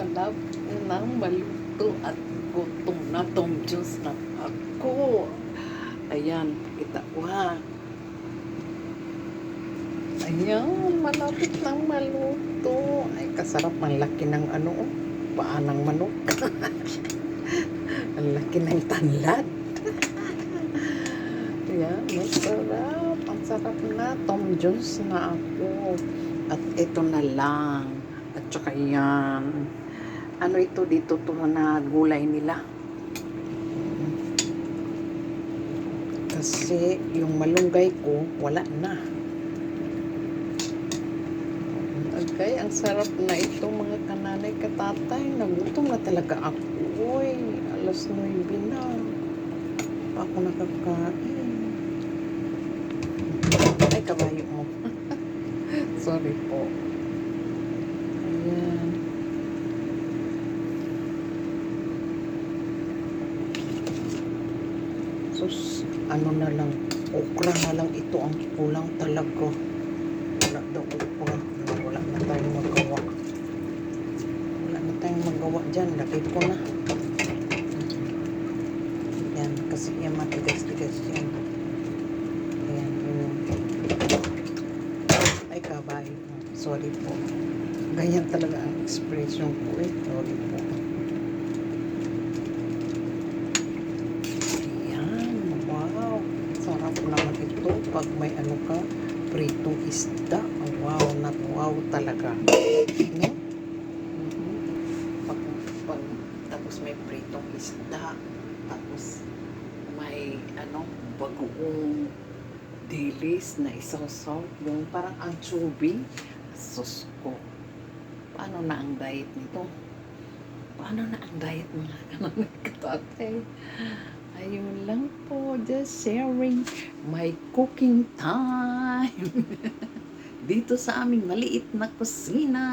malapit ng maluto at gutom na tong Diyos na ako. Ayan, kita ko ha. Ayan, malapit ng maluto. Ay, kasarap. Ang laki ng paa ng manok. Ang laki ng tanlad. Ayan, masarap. Ang sarap na. Tom Jones na ako. At ito na lang. At saka yan. Ano ito dito to na gulay nila? Kasi yung malunggay ko, wala na. Okay, ang sarap na ito mga kananay katatay. Nagutom na talaga ako. Uy, alas 9 na. Pa ako nakakain. Ay, kabayo mo. Sorry po. Ayan. Sus, ano na lang. Okra na lang ito ang kulang talaga. Wala daw okra. Wala na tayong magawa. Wala na tayong magawa dyan. Lagay ko na. Yan, kasi yan matigas-tigas yan. Ayan, yun. Ay, kabay. Sorry po. Ganyan talaga ang expression ko eh. Sorry po. Ayan, wow. Sarap naman ito pag may pritong isda. Wow, not wow talaga. No? Pag tapos may pritong isda. Tapos may bagoong dilis na isaw-saw. Yung parang anchovy. Sus ko. Paano na ang diet nito? Paano na ang diet mga kananay katatay? Ayun lang po. Just sharing my cooking time. Dito sa aming maliit na kusina.